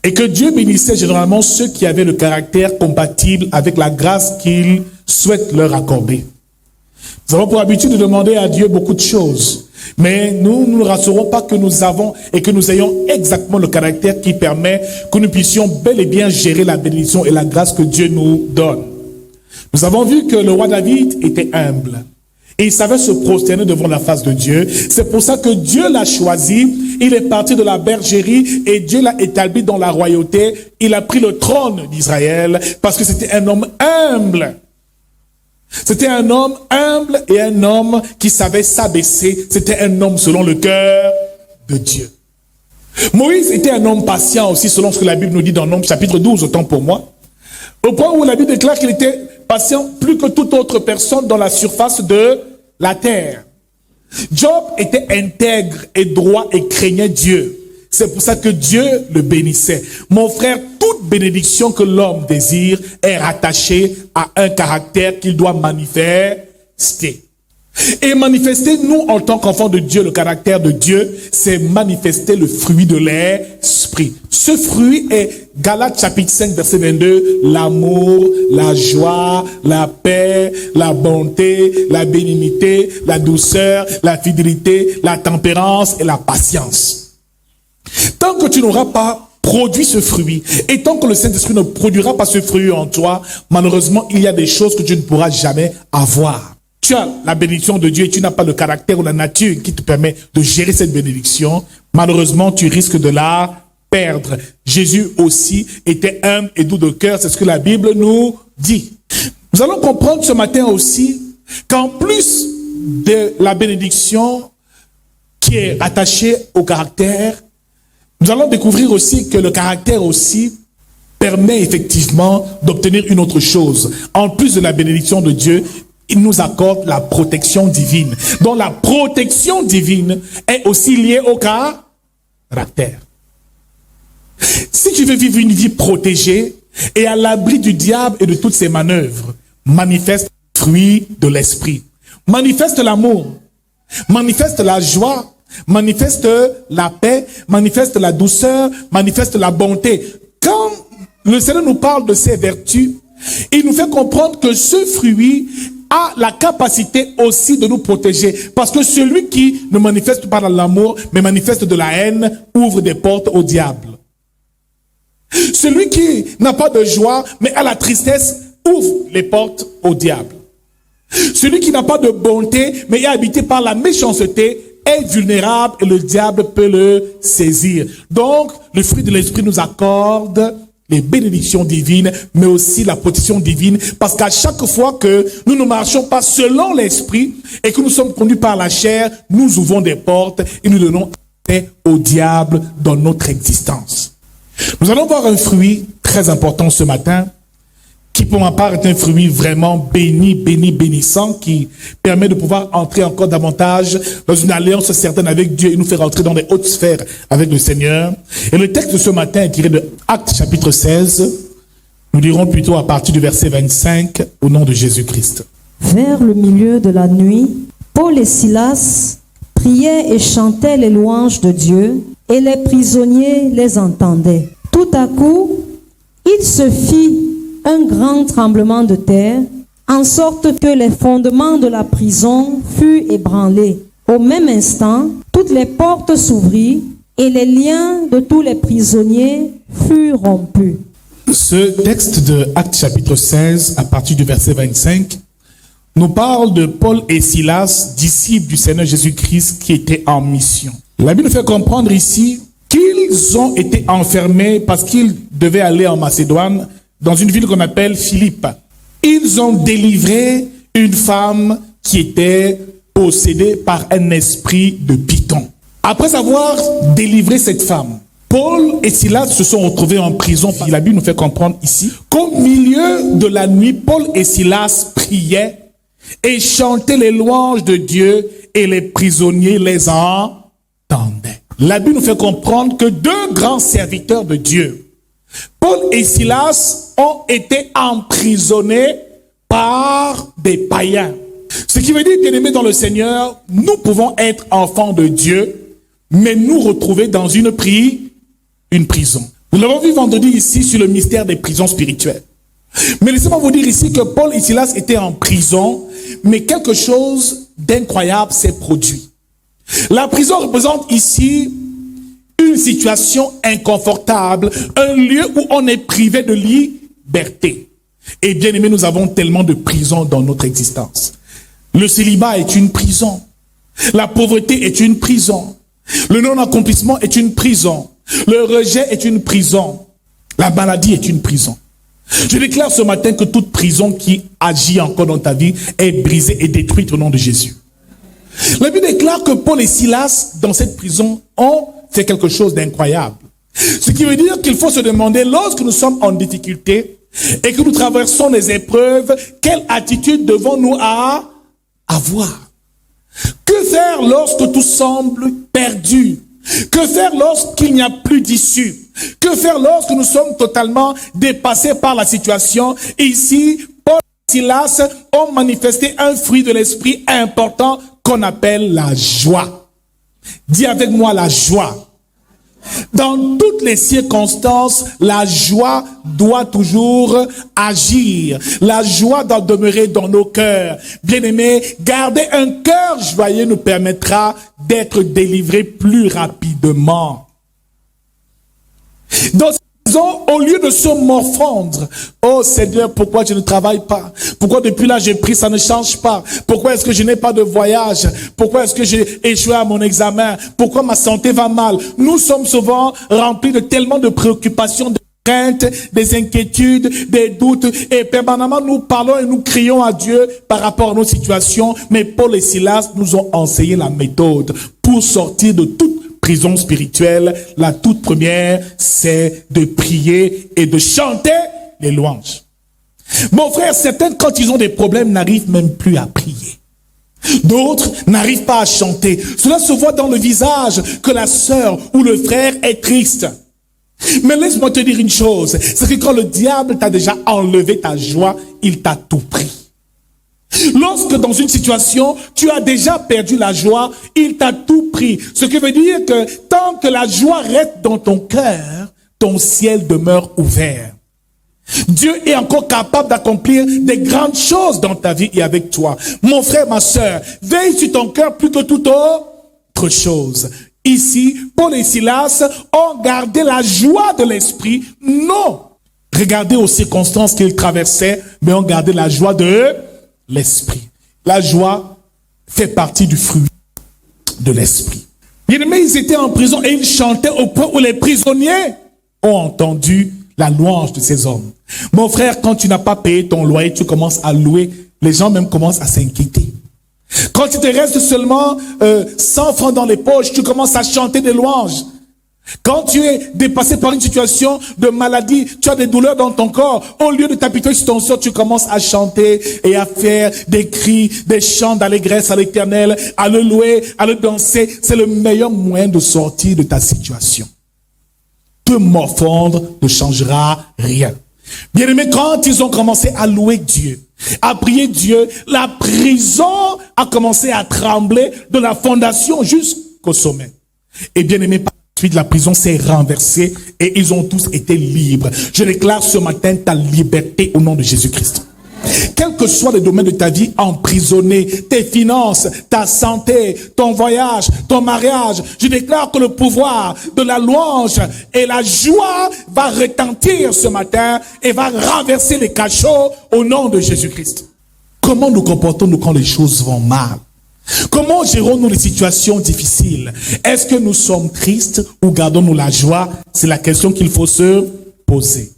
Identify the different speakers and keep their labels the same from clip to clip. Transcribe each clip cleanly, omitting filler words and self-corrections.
Speaker 1: Et que Dieu bénissait généralement ceux qui avaient le caractère compatible avec la grâce qu'il souhaite leur accorder. Nous avons pour habitude de demander à Dieu beaucoup de choses. Mais nous ne rassurons pas que nous avons et que nous ayons exactement le caractère qui permet que nous puissions bel et bien gérer la bénédiction et la grâce que Dieu nous donne. Nous avons vu que le roi David était humble. Et il savait se prosterner devant la face de Dieu. C'est pour ça que Dieu l'a choisi. Il est parti de la bergerie et Dieu l'a établi dans la royauté. Il a pris le trône d'Israël parce que c'était un homme humble. C'était un homme humble et un homme qui savait s'abaisser. C'était un homme selon le cœur de Dieu. Moïse était un homme patient aussi selon ce que la Bible nous dit dans Nombres chapitre 12, autant pour moi. Au point où la Bible déclare qu'il était patient plus que toute autre personne dans la surface de la terre. Job était intègre et droit et craignait Dieu. C'est pour ça que Dieu le bénissait. Mon frère, toute bénédiction que l'homme désire est rattachée à un caractère qu'il doit manifester. Et manifester, nous, en tant qu'enfants de Dieu, le caractère de Dieu, c'est manifester le fruit de l'esprit. Ce fruit est Galates chapitre 5, verset 22, l'amour, la joie, la paix, la bonté, la bénignité, la douceur, la fidélité, la tempérance et la patience. Tant que tu n'auras pas produit ce fruit, et tant que le Saint-Esprit ne produira pas ce fruit en toi, malheureusement, il y a des choses que tu ne pourras jamais avoir. Tu as la bénédiction de Dieu et tu n'as pas le caractère ou la nature qui te permet de gérer cette bénédiction. Malheureusement, tu risques de la perdre. Jésus aussi était humble et doux de cœur, c'est ce que la Bible nous dit. Nous allons comprendre ce matin aussi qu'en plus de la bénédiction qui est attachée au caractère, nous allons découvrir aussi que le caractère aussi permet effectivement d'obtenir une autre chose. En plus de la bénédiction de Dieu, il nous accorde la protection divine. Donc la protection divine est aussi liée au caractère. Si tu veux vivre une vie protégée et à l'abri du diable et de toutes ses manœuvres, manifeste le fruit de l'esprit. Manifeste l'amour. Manifeste la joie. Manifeste la paix. Manifeste la douceur. Manifeste la bonté. Quand le Seigneur nous parle de ces vertus, il nous fait comprendre que ce fruit a la capacité aussi de nous protéger. Parce que celui qui ne manifeste pas l'amour, mais manifeste de la haine, ouvre des portes au diable. Celui qui n'a pas de joie, mais a la tristesse, ouvre les portes au diable. Celui qui n'a pas de bonté, mais est habité par la méchanceté, est vulnérable et le diable peut le saisir. Donc, le fruit de l'esprit nous accorde les bénédictions divines, mais aussi la protection divine, parce qu'à chaque fois que nous ne marchons pas selon l'esprit et que nous sommes conduits par la chair, nous ouvrons des portes et nous donnons accès au diable dans notre existence. Nous allons voir un fruit très important ce matin, qui pour ma part est un fruit vraiment bénissant, qui permet de pouvoir entrer encore davantage dans une alliance certaine avec Dieu et nous faire entrer dans les hautes sphères avec le Seigneur. Et le texte de ce matin est tiré de Actes chapitre 16. Nous lirons plutôt à partir du verset 25 au nom de Jésus-Christ.
Speaker 2: Vers le milieu de la nuit, Paul et Silas priaient et chantaient les louanges de Dieu et les prisonniers les entendaient. Tout à coup, il se fit un grand tremblement de terre, en sorte que les fondements de la prison furent ébranlés. Au même instant, toutes les portes s'ouvrirent et les liens de tous les prisonniers furent rompus.
Speaker 1: Ce texte de Actes chapitre 16, à partir du verset 25, nous parle de Paul et Silas, disciples du Seigneur Jésus-Christ qui étaient en mission. La Bible nous fait comprendre ici qu'ils ont été enfermés parce qu'ils devaient aller en Macédoine, dans une ville qu'on appelle Philippe. Ils ont délivré une femme qui était possédée par un esprit de python. Après avoir délivré cette femme, Paul et Silas se sont retrouvés en prison. La Bible nous fait comprendre ici qu'au milieu de la nuit, Paul et Silas priaient et chantaient les louanges de Dieu et les prisonniers les entendaient. La Bible nous fait comprendre que deux grands serviteurs de Dieu, Paul et Silas, ont été emprisonnés par des païens. Ce qui veut dire, bien-aimés dans le Seigneur, nous pouvons être enfants de Dieu, mais nous retrouver dans une prison. Nous l'avons vu vendredi ici sur le mystère des prisons spirituelles. Mais laissez-moi vous dire ici que Paul et Silas étaient en prison, mais quelque chose d'incroyable s'est produit. La prison représente ici une situation inconfortable, un lieu où on est privé de liberté. Et bien aimé, nous avons tellement de prisons dans notre existence. Le célibat est une prison. La pauvreté est une prison. Le non-accomplissement est une prison. Le rejet est une prison. La maladie est une prison. Je déclare ce matin que toute prison qui agit encore dans ta vie est brisée et détruite au nom de Jésus. La Bible déclare que Paul et Silas, dans cette prison, ont fait quelque chose d'incroyable. Ce qui veut dire qu'il faut se demander, lorsque nous sommes en difficulté et que nous traversons des épreuves, quelle attitude devons-nous avoir? Que faire lorsque tout semble perdu? Que faire lorsqu'il n'y a plus d'issue? Que faire lorsque nous sommes totalement dépassés par la situation? Ici, Paul et Silas ont manifesté un fruit de l'esprit important qu'on appelle la joie. Dis avec moi la joie. Dans toutes les circonstances, la joie doit toujours agir. La joie doit demeurer dans nos cœurs. Bien-aimés, garder un cœur joyeux nous permettra d'être délivrés plus rapidement. Dans cette maison, au lieu de se morfondre, oh Seigneur, pourquoi je ne travaille pas? Pourquoi depuis là j'ai pris, ça ne change pas? Pourquoi est-ce que je n'ai pas de voyage? Pourquoi est-ce que j'ai échoué à mon examen? Pourquoi ma santé va mal? Nous sommes souvent remplis de tellement de préoccupations, de craintes, des inquiétudes, des doutes, et permanemment nous parlons et nous crions à Dieu par rapport à nos situations. Mais Paul et Silas nous ont enseigné la méthode pour sortir de toute prison spirituelle. La toute première, c'est de prier et de chanter les louanges. Mon frère, certains, quand ils ont des problèmes, n'arrivent même plus à prier. D'autres n'arrivent pas à chanter. Cela se voit dans le visage que la sœur ou le frère est triste. Mais laisse-moi te dire une chose, c'est que quand le diable t'a déjà enlevé ta joie, il t'a tout pris. Lorsque dans une situation, tu as déjà perdu la joie, il t'a tout pris. Ce qui veut dire que tant que la joie reste dans ton cœur, ton ciel demeure ouvert. Dieu est encore capable d'accomplir des grandes choses dans ta vie et avec toi. Mon frère, ma sœur, veille sur ton cœur plus que toute autre chose. Ici, Paul et Silas ont gardé la joie de l'esprit. Non. Regardez aux circonstances qu'ils traversaient, mais ont gardé la joie de l'esprit. La joie fait partie du fruit de l'esprit. Bien-aimés, ils étaient en prison et ils chantaient au point où les prisonniers ont entendu la louange de ces hommes. Mon frère, quand tu n'as pas payé ton loyer, tu commences à louer. Les gens même commencent à s'inquiéter. Quand il te reste seulement 100 francs dans les poches, tu commences à chanter des louanges. Quand tu es dépassé par une situation de maladie, tu as des douleurs dans ton corps, au lieu de t'apitoyer sur ton sort, tu commences à chanter et à faire des cris, des chants d'allégresse à l'Éternel, à le louer, à le danser. C'est le meilleur moyen de sortir de ta situation. Te morfondre ne changera rien. Bien-aimés, quand ils ont commencé à louer Dieu, à prier Dieu, la prison a commencé à trembler de la fondation jusqu'au sommet. Et bien-aimés, par la suite, la prison s'est renversée et ils ont tous été libres. Je déclare ce matin ta liberté au nom de Jésus-Christ. Quel que soit le domaine de ta vie emprisonné, tes finances, ta santé, ton voyage, ton mariage, je déclare que le pouvoir de la louange et la joie va retentir ce matin et va renverser les cachots au nom de Jésus-Christ. Comment nous comportons-nous quand les choses vont mal? Comment gérons-nous les situations difficiles? Est-ce que nous sommes tristes ou gardons-nous la joie? C'est la question qu'il faut se poser.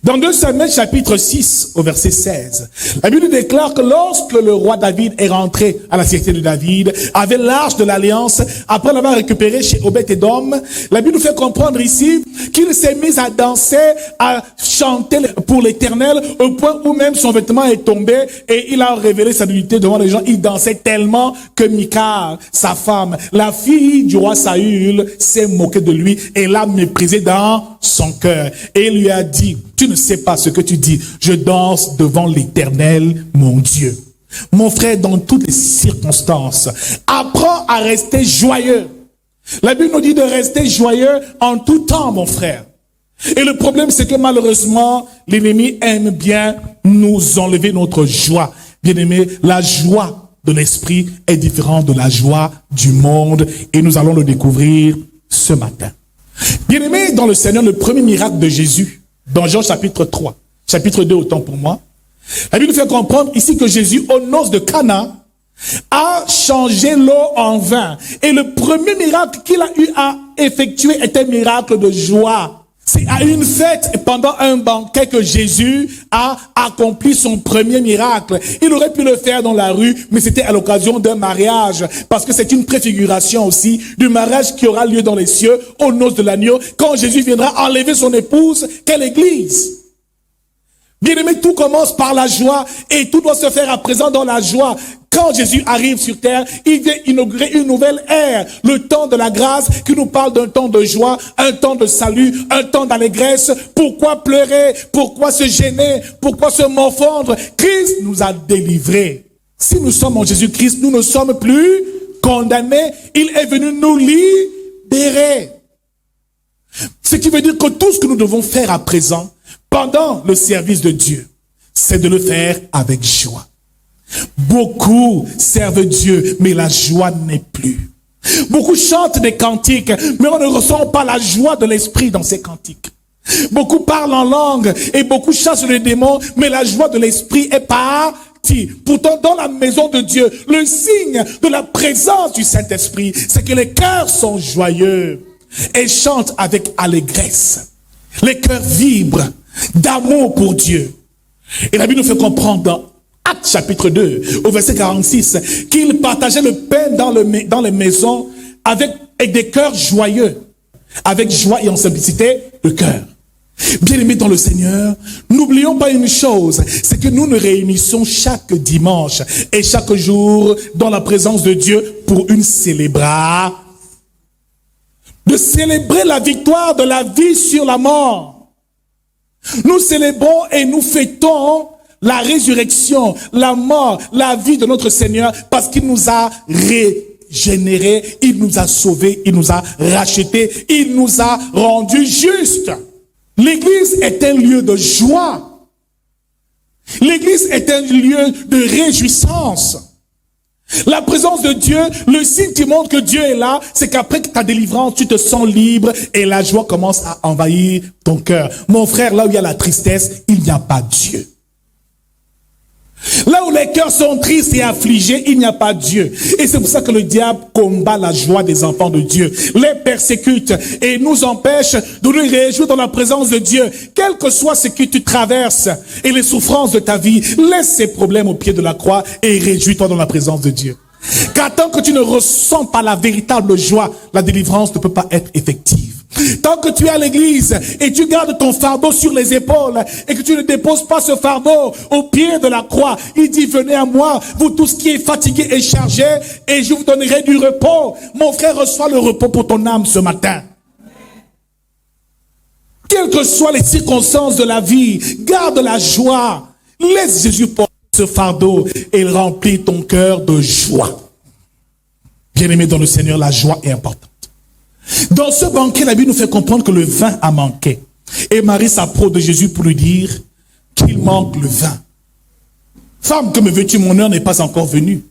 Speaker 1: Dans 2 Samuel chapitre 6 au verset 16, la Bible déclare que lorsque le roi David est rentré à la cité de David, avec l'arche de l'alliance, après l'avoir récupéré chez Obed-Edom, la Bible nous fait comprendre ici qu'il s'est mis à danser, à chanter pour l'Éternel, au point où même son vêtement est tombé et il a révélé sa dignité devant les gens. Il dansait tellement que Michal, sa femme, la fille du roi Saül, s'est moquée de lui et l'a méprisé dans son cœur. Et il lui a dit: tu ne sais pas ce que tu dis. Je danse devant l'Éternel, mon Dieu. Mon frère, dans toutes les circonstances, apprends à rester joyeux. La Bible nous dit de rester joyeux en tout temps, mon frère. Et le problème, c'est que malheureusement, l'ennemi aime bien nous enlever notre joie. Bien-aimés, la joie de l'esprit est différente de la joie du monde et nous allons le découvrir ce matin. Bien-aimés, dans le Seigneur, le premier miracle de Jésus, dans Jean chapitre 3, chapitre 2, autant pour moi, la Bible nous fait comprendre ici que Jésus, aux noces de Cana, a changé l'eau en vin. Et le premier miracle qu'il a eu à effectuer était un miracle de joie. C'est à une fête, pendant un banquet, que Jésus a accompli son premier miracle. Il aurait pu le faire dans la rue, mais c'était à l'occasion d'un mariage, parce que c'est une préfiguration aussi du mariage qui aura lieu dans les cieux, aux noces de l'agneau, quand Jésus viendra enlever son épouse, qu'est l'Église. Bien-aimé, tout commence par la joie, et tout doit se faire à présent dans la joie. Quand Jésus arrive sur terre, il vient inaugurer une nouvelle ère, le temps de la grâce, qui nous parle d'un temps de joie, un temps de salut, un temps d'allégresse. Pourquoi pleurer? Pourquoi se gêner? Pourquoi se morfondre? Christ nous a délivrés. Si nous sommes en Jésus-Christ, nous ne sommes plus condamnés. Il est venu nous libérer. Ce qui veut dire que tout ce que nous devons faire à présent, pendant le service de Dieu, c'est de le faire avec joie. Beaucoup servent Dieu, mais la joie n'est plus. Beaucoup chantent des cantiques, mais on ne ressent pas la joie de l'esprit dans ces cantiques. Beaucoup parlent en langue et beaucoup chassent les démons, mais la joie de l'esprit est partie. Pourtant, dans la maison de Dieu, le signe de la présence du Saint-Esprit, c'est que les cœurs sont joyeux et chantent avec allégresse. Les cœurs vibrent d'amour pour Dieu. Et la Bible nous fait comprendre dans Actes chapitre 2, au verset 46, qu'ils partageaient le pain dans les maisons avec des cœurs joyeux, avec joie et en simplicité de cœur. Bien-aimés dans le Seigneur, n'oublions pas une chose, c'est que nous nous réunissons chaque dimanche et chaque jour dans la présence de Dieu pour une célébration. De célébrer la victoire de la vie sur la mort. Nous célébrons et nous fêtons la résurrection, la mort, la vie de notre Seigneur, parce qu'il nous a régénérés, il nous a sauvés, il nous a rachetés, il nous a rendus justes. L'Église est un lieu de joie. L'Église est un lieu de réjouissance. La présence de Dieu, le signe qui montre que Dieu est là, c'est qu'après ta délivrance, tu te sens libre et la joie commence à envahir ton cœur. Mon frère, là où il y a la tristesse, il n'y a pas Dieu. Là où les cœurs sont tristes et affligés, il n'y a pas Dieu. Et c'est pour ça que le diable combat la joie des enfants de Dieu, les persécute et nous empêche de nous réjouir dans la présence de Dieu. Quel que soit ce que tu traverses et les souffrances de ta vie, laisse ces problèmes au pied de la croix et réjouis-toi dans la présence de Dieu. Car tant que tu ne ressens pas la véritable joie, la délivrance ne peut pas être effective. Tant que tu es à l'église et tu gardes ton fardeau sur les épaules et que tu ne déposes pas ce fardeau au pied de la croix, il dit: venez à moi, vous tous qui êtes fatigués et chargés, et je vous donnerai du repos. Mon frère, reçois le repos pour ton âme ce matin. Quelles que soient les circonstances de la vie, garde la joie. Laisse Jésus porter ce fardeau et il remplit ton cœur de joie. Bien-aimé dans le Seigneur, la joie est importante. Dans ce banquet, la Bible nous fait comprendre que le vin a manqué. Et Marie s'approche de Jésus pour lui dire qu'il manque le vin. Femme, que me veux-tu, mon heure n'est pas encore venue.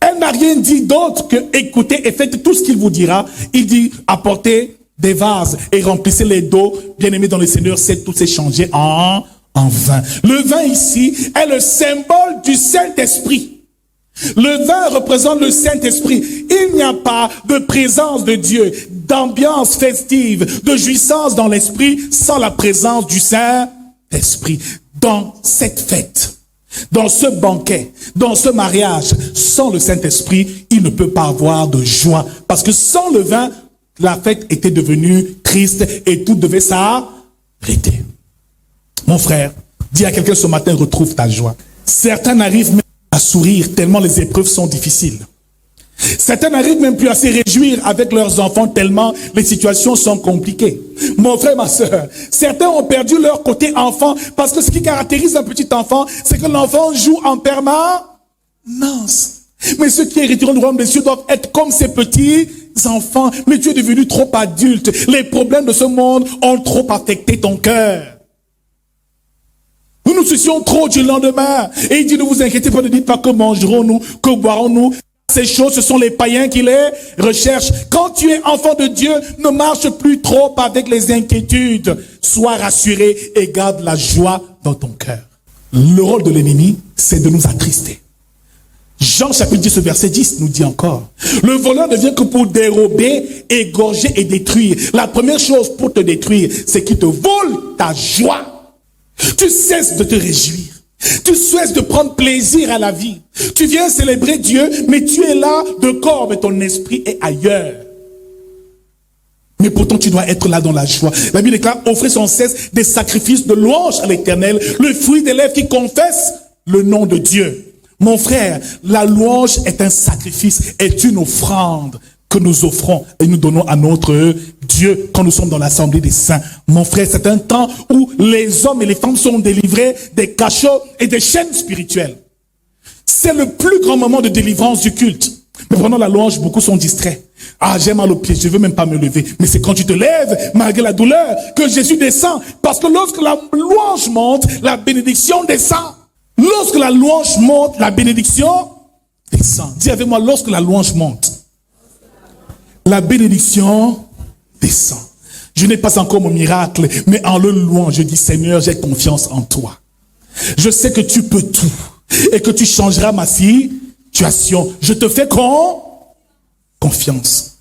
Speaker 1: Elle n'a rien dit d'autre que écoutez et faites tout ce qu'il vous dira. Il dit apportez des vases et remplissez les d'eau. Bien-aimé dans le Seigneur, tout s'est changé en vin. Le vin ici est le symbole du Saint-Esprit. Le vin représente le Saint-Esprit. Il n'y a pas de présence de Dieu, d'ambiance festive, de jouissance dans l'esprit sans la présence du Saint-Esprit. Dans cette fête, dans ce banquet, dans ce mariage, sans le Saint-Esprit, il ne peut pas avoir de joie. Parce que sans le vin, la fête était devenue triste et tout devait s'arrêter. Mon frère, dis à quelqu'un ce matin, retrouve ta joie. Certains n'arrivent même à sourire tellement les épreuves sont difficiles. Certains n'arrivent même plus à se réjouir avec leurs enfants tellement les situations sont compliquées. Mon frère, ma soeur, certains ont perdu leur côté enfant parce que ce qui caractérise un petit enfant, c'est que l'enfant joue en permanence. Mais ceux qui hériteront du royaume des cieux doivent être comme ces petits enfant, mais tu es devenu trop adulte. Les problèmes de ce monde ont trop affecté ton cœur. Nous nous soucions trop du lendemain. Et il dit, ne vous inquiétez pas, ne dites pas que mangerons-nous, que boirons-nous. Ces choses, ce sont les païens qui les recherchent. Quand tu es enfant de Dieu, ne marche plus trop avec les inquiétudes. Sois rassuré et garde la joie dans ton cœur. Le rôle de l'ennemi, c'est de nous attrister. Jean chapitre 10, verset 10 nous dit encore, le voleur ne vient que pour dérober, égorger et détruire. La première chose pour te détruire, c'est qu'il te vole ta joie. Tu cesses de te réjouir. Tu cesses de prendre plaisir à la vie. Tu viens célébrer Dieu, mais tu es là de corps, mais ton esprit est ailleurs. Mais pourtant, tu dois être là dans la joie. La Bible déclare, offrez sans cesse des sacrifices de louange à l'Éternel, le fruit des lèvres qui confessent le nom de Dieu. Mon frère, la louange est un sacrifice, est une offrande que nous offrons et nous donnons à notre Dieu quand nous sommes dans l'assemblée des saints. Mon frère, c'est un temps où les hommes et les femmes sont délivrés des cachots et des chaînes spirituelles. C'est le plus grand moment de délivrance du culte. Mais pendant la louange, beaucoup sont distraits. Ah, j'ai mal aux pieds, je ne veux même pas me lever. Mais c'est quand tu te lèves, malgré la douleur, que Jésus descend. Parce que lorsque la louange monte, la bénédiction descend. Lorsque la louange monte, la bénédiction descend. Dis avec moi, lorsque la louange monte, la bénédiction descend. Je n'ai pas encore mon miracle, mais en le louant, je dis, Seigneur, j'ai confiance en toi. Je sais que tu peux tout et que tu changeras ma situation. Je te fais confiance.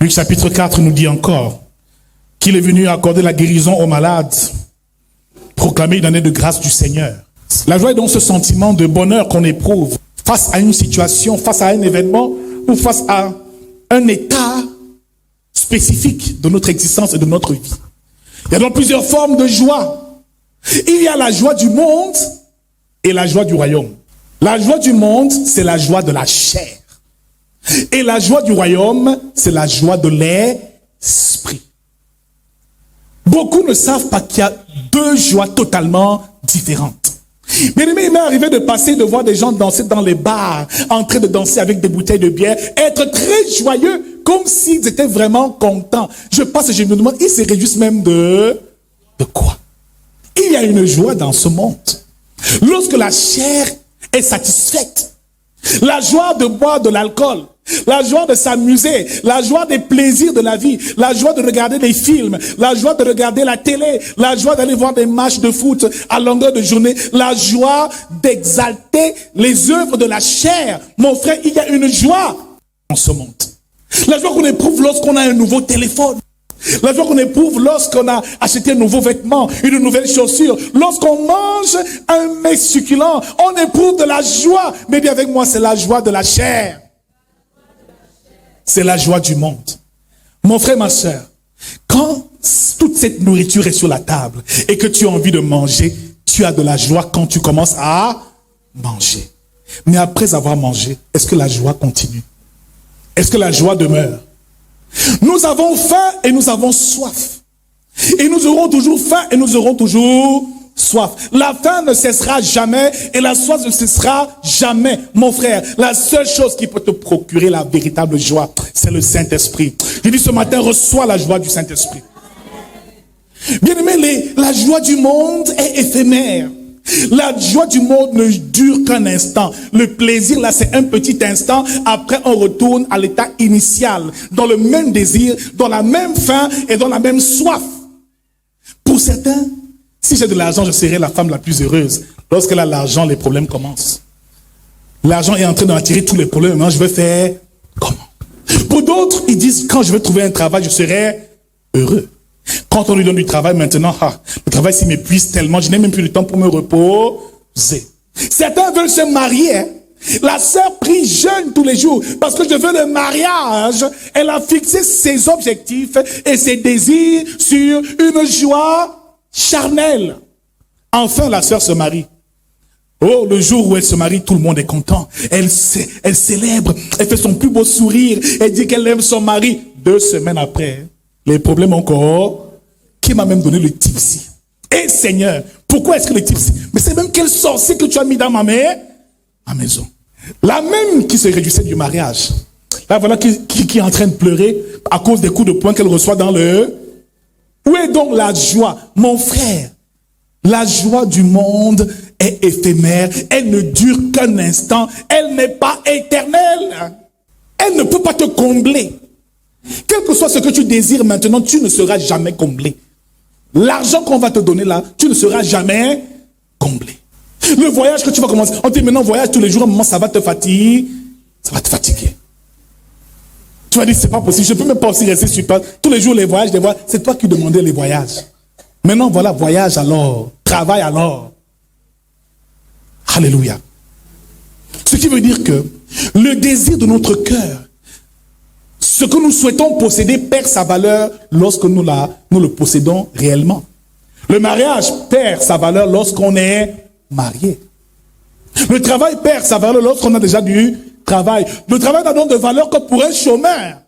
Speaker 1: Luc chapitre 4 nous dit encore qu'il est venu accorder la guérison aux malades, proclamer une année de grâce du Seigneur. La joie est donc ce sentiment de bonheur qu'on éprouve face à une situation, face à un événement ou face à un état spécifique de notre existence et de notre vie. Il y a donc plusieurs formes de joie. Il y a la joie du monde et la joie du royaume. La joie du monde, c'est la joie de la chair. Et la joie du royaume, c'est la joie de l'esprit. Beaucoup ne savent pas qu'il y a deux joies totalement différentes. Bien aimé, il m'est arrivé de passer, de voir des gens danser dans les bars, en train de danser avec des bouteilles de bière, être très joyeux, comme s'ils étaient vraiment contents. Je passe et je me demande, ils se réjouissent même de quoi? Il y a une joie dans ce monde. Lorsque la chair est satisfaite, la joie de boire de l'alcool, la joie de s'amuser, la joie des plaisirs de la vie, la joie de regarder des films, la joie de regarder la télé, la joie d'aller voir des matchs de foot à longueur de journée, la joie d'exalter les œuvres de la chair. Mon frère, il y a une joie dans ce monde. La joie qu'on éprouve lorsqu'on a un nouveau téléphone. La joie qu'on éprouve lorsqu'on a acheté un nouveau vêtement, une nouvelle chaussure. Lorsqu'on mange un mets succulent, on éprouve de la joie. Mais bien avec moi, c'est la joie de la chair. C'est la joie du monde. Mon frère, ma soeur, quand toute cette nourriture est sur la table et que tu as envie de manger, tu as de la joie quand tu commences à manger. Mais après avoir mangé, est-ce que la joie continue? Est-ce que la joie demeure? Nous avons faim et nous avons soif. Et nous aurons toujours faim et nous aurons toujours soif. La faim ne cessera jamais et la soif ne cessera jamais. Mon frère, la seule chose qui peut te procurer la véritable joie, c'est le Saint-Esprit. Je dis ce matin, reçois la joie du Saint-Esprit. Bien aimé, la joie du monde est éphémère. La joie du monde ne dure qu'un instant. Le plaisir, là, c'est un petit instant. Après, on retourne à l'état initial, dans le même désir, dans la même faim et dans la même soif. Pour certains, si j'ai de l'argent, je serai la femme la plus heureuse. Lorsqu'elle a l'argent, les problèmes commencent. L'argent est en train d'attirer tous les problèmes. Maintenant, je vais faire comment? Pour d'autres, ils disent, quand je vais trouver un travail, je serai heureux. Quand on lui donne du travail, maintenant, le travail s'y m'épuise tellement, je n'ai même plus le temps pour me reposer. Certains veulent se marier. La sœur prie jeûne tous les jours parce que je veux le mariage. Elle a fixé ses objectifs et ses désirs sur une joie charnelle. Enfin, la sœur se marie. Oh, le jour où elle se marie, tout le monde est content. Elle célèbre, elle fait son plus beau sourire, elle dit qu'elle aime son mari. 2 semaines après, les problèmes encore. Qui m'a même donné le tipsy? Eh Seigneur, pourquoi est-ce que le tipsy? Mais c'est même quel sorcier que tu as mis dans ma maison. La même qui se réjouissait du mariage Là, voilà qui est en train de pleurer à cause des coups de poing qu'elle reçoit dans le... Où est donc la joie? Mon frère, la joie du monde est éphémère. Elle ne dure qu'un instant. Elle n'est pas éternelle. Elle ne peut pas te combler. Quel que soit ce que tu désires maintenant, tu ne seras jamais comblé. L'argent qu'on va te donner là, tu ne seras jamais comblé. Le voyage que tu vas commencer, on te dit maintenant voyage tous les jours, à un moment ça va te fatiguer. Ça va te fatiguer. Tu vas dire c'est pas possible, je ne peux même pas aussi rester sur place. Tous les jours les voyages, c'est toi qui demandais les voyages. Maintenant voilà, voyage alors, travail alors. Alléluia. Ce qui veut dire que le désir de notre cœur, ce que nous souhaitons posséder perd sa valeur lorsque nous le possédons réellement. Le mariage perd sa valeur lorsqu'on est marié. Le travail perd sa valeur lorsqu'on a déjà du travail. Le travail n'a donc de valeur que pour un chômeur.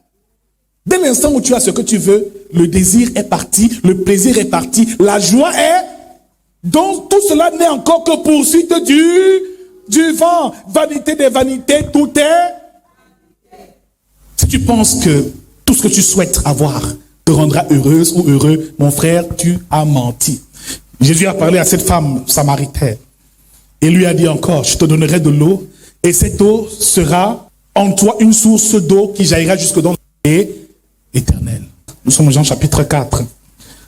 Speaker 1: Dès l'instant où tu as ce que tu veux, le désir est parti, le plaisir est parti, la joie est... Donc tout cela n'est encore que poursuite du vent. Vanité des vanités, tout est... Si tu penses que tout ce que tu souhaites avoir te rendra heureuse ou heureux, mon frère, tu as menti. Jésus a parlé à cette femme samaritaine et lui a dit encore, je te donnerai de l'eau et cette eau sera en toi une source d'eau qui jaillira jusque dans la vie éternelle. Nous sommes en Jean chapitre 4,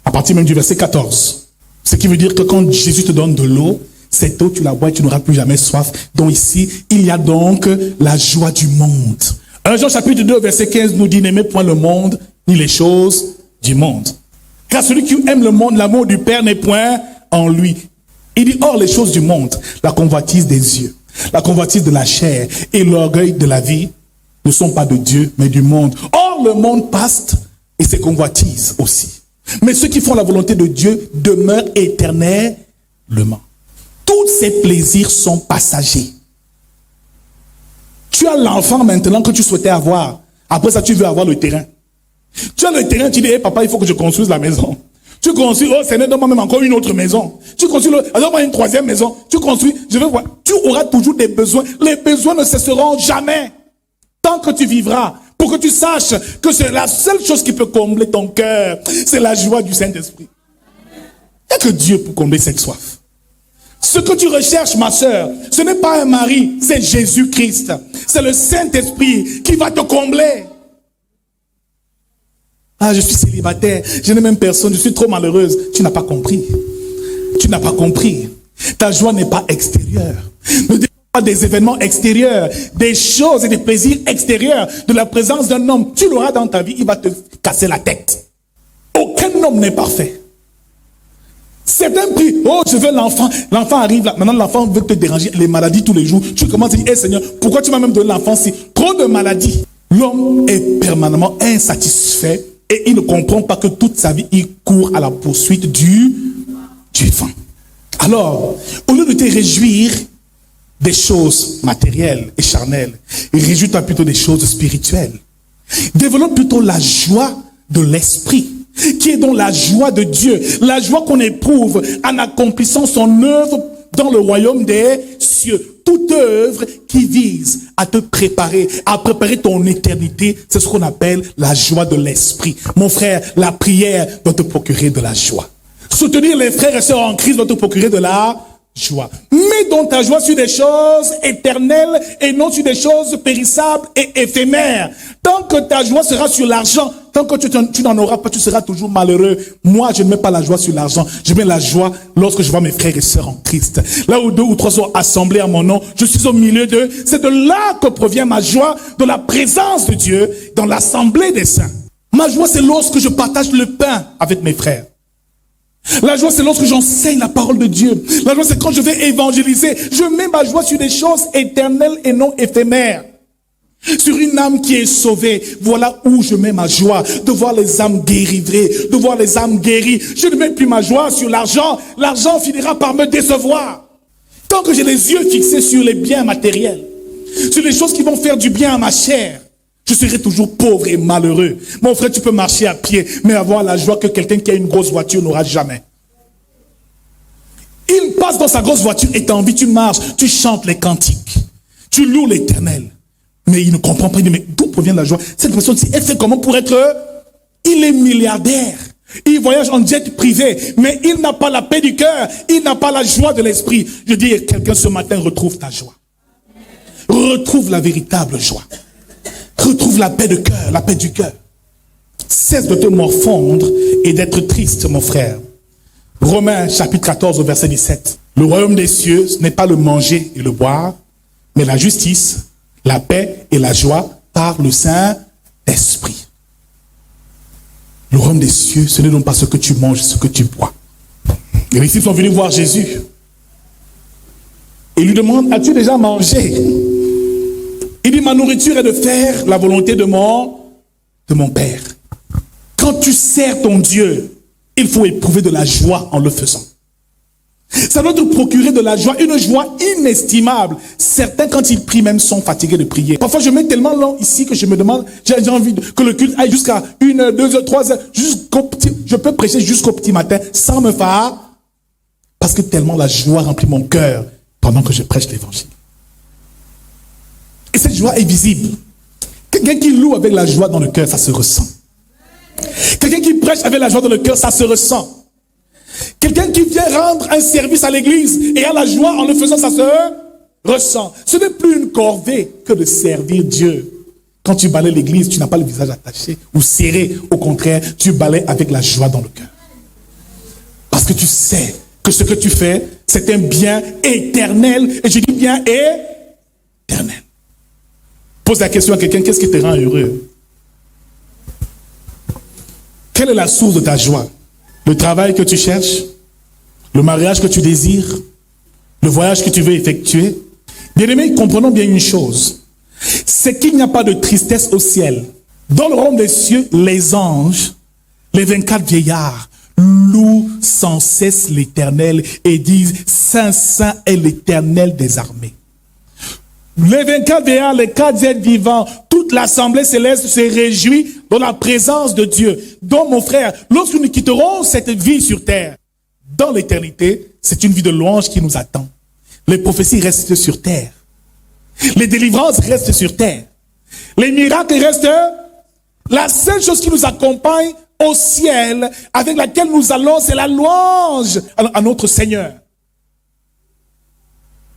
Speaker 1: à partir même du verset 14. Ce qui veut dire que quand Jésus te donne de l'eau, cette eau tu la bois et tu n'auras plus jamais soif. Donc ici, il y a donc la joie du monde. 1 Jean chapitre 2 verset 15 nous dit, n'aimez point le monde ni les choses du monde. Car celui qui aime le monde, l'amour du Père n'est point en lui. Il dit, or les choses du monde, la convoitise des yeux, la convoitise de la chair et l'orgueil de la vie ne sont pas de Dieu, mais du monde. Or le monde passe et ses convoitises aussi. Mais ceux qui font la volonté de Dieu demeurent éternellement. Tous ces plaisirs sont passagers. Tu as l'enfant maintenant que tu souhaitais avoir. Après ça, tu veux avoir le terrain. Tu as le terrain, tu dis, hey, papa, il faut que je construise la maison. Tu construis, oh Seigneur, donne-moi même encore une autre maison. Tu construis, donne-moi une troisième maison. Tu construis, je veux voir. Tu auras toujours des besoins. Les besoins ne cesseront jamais. Tant que tu vivras. Pour que tu saches que c'est la seule chose qui peut combler ton cœur. C'est la joie du Saint-Esprit. Il n'y a que Dieu pour combler cette soif. Ce que tu recherches, ma sœur, ce n'est pas un mari, c'est Jésus-Christ. C'est le Saint-Esprit qui va te combler. Ah, je suis célibataire, je n'ai même personne, je suis trop malheureuse. Tu n'as pas compris. Tu n'as pas compris. Ta joie n'est pas extérieure. Ne dépend pas des événements extérieurs, des choses et des plaisirs extérieurs, de la présence d'un homme. Tu l'auras dans ta vie, il va te casser la tête. Aucun homme n'est parfait. C'est un prix. Oh, je veux l'enfant. L'enfant arrive là. Maintenant, l'enfant veut te déranger. Les maladies tous les jours. Tu commences à dire, hey Seigneur, pourquoi tu m'as même donné l'enfant si trop de maladies? L'homme est permanemment insatisfait et il ne comprend pas que toute sa vie, il court à la poursuite du vent. Alors, au lieu de te réjouir des choses matérielles et charnelles, réjouis-toi plutôt des choses spirituelles. Développe plutôt la joie de l'esprit, qui est donc la joie de Dieu, la joie qu'on éprouve en accomplissant son œuvre dans le royaume des cieux. Toute œuvre qui vise à te préparer, à préparer ton éternité, c'est ce qu'on appelle la joie de l'esprit. Mon frère, la prière doit te procurer de la joie. Soutenir les frères et sœurs en Christ doit te procurer de la joie. Mets donc ta joie sur des choses éternelles et non sur des choses périssables et éphémères. Tant que ta joie sera sur l'argent, tant que tu n'en auras pas, tu seras toujours malheureux. Moi, je ne mets pas la joie sur l'argent. Je mets la joie lorsque je vois mes frères et sœurs en Christ. Là où 2 ou 3 sont assemblés à mon nom, je suis au milieu d'eux. C'est de là que provient ma joie, de la présence de Dieu dans l'assemblée des saints. Ma joie, c'est lorsque je partage le pain avec mes frères. La joie, c'est lorsque j'enseigne la parole de Dieu. La joie, c'est quand je vais évangéliser. Je mets ma joie sur des choses éternelles et non éphémères. Sur une âme qui est sauvée. Voilà où je mets ma joie. De voir les âmes délivrées, de voir les âmes guéries. Je ne mets plus ma joie sur l'argent. L'argent finira par me décevoir. Tant que j'ai les yeux fixés sur les biens matériels, sur les choses qui vont faire du bien à ma chair, je serai toujours pauvre et malheureux. Mon frère, tu peux marcher à pied, mais avoir la joie que quelqu'un qui a une grosse voiture n'aura jamais. Il passe dans sa grosse voiture et t'as envie, tu marches, tu chantes les cantiques. Tu loues l'Éternel. Mais il ne comprend pas. Il dit, mais d'où provient la joie? Cette personne-ci, elle fait comment pour être... Il est milliardaire. Il voyage en jet privé. Mais il n'a pas la paix du cœur. Il n'a pas la joie de l'esprit. Je dis, quelqu'un ce matin, retrouve ta joie. Retrouve la véritable joie. Retrouve la paix de cœur, la paix du cœur. Cesse de te morfondre et d'être triste, mon frère. Romains chapitre 14, verset 17. Le royaume des cieux, ce n'est pas le manger et le boire, mais la justice, la paix et la joie par le Saint-Esprit. Le royaume des cieux, ce n'est donc pas ce que tu manges, ce que tu bois. Les disciples sont venus voir Jésus. Et lui demandent, as-tu déjà mangé? Il dit, ma nourriture est de faire la volonté de mon Père. Quand tu sers ton Dieu, il faut éprouver de la joie en le faisant. Ça doit te procurer de la joie, une joie inestimable. Certains, quand ils prient, même sont fatigués de prier. Parfois, je mets tellement long ici que je me demande, j'ai envie que le culte aille jusqu'à 1 heure, 2 heures, 3 heures, je peux prêcher jusqu'au petit matin sans me faire, parce que tellement la joie remplit mon cœur pendant que je prêche l'évangile. Et cette joie est visible. Quelqu'un qui loue avec la joie dans le cœur, ça se ressent. Quelqu'un qui prêche avec la joie dans le cœur, ça se ressent. Quelqu'un qui vient rendre un service à l'église et a la joie en le faisant, ça se ressent. Ce n'est plus une corvée que de servir Dieu. Quand tu balais l'église, tu n'as pas le visage attaché ou serré. Au contraire, tu balais avec la joie dans le cœur. Parce que tu sais que ce que tu fais, c'est un bien éternel. Et je dis bien éternel. Pose la question à quelqu'un, qu'est-ce qui te rend heureux? Quelle est la source de ta joie? Le travail que tu cherches? Le mariage que tu désires? Le voyage que tu veux effectuer? Bien-aimés, comprenons bien une chose. C'est qu'il n'y a pas de tristesse au ciel. Dans le royaume des cieux, les anges, les 24 vieillards, louent sans cesse l'Éternel et disent, Saint, Saint est l'Éternel des armées. Les 24 vieillards, les 4 êtres vivants, toute l'assemblée céleste se réjouit dans la présence de Dieu. Donc, mon frère, lorsque nous quitterons cette vie sur terre, dans l'éternité, c'est une vie de louange qui nous attend. Les prophéties restent sur terre. Les délivrances restent sur terre. Les miracles restent. La seule chose qui nous accompagne au ciel, avec laquelle nous allons, c'est la louange à notre Seigneur.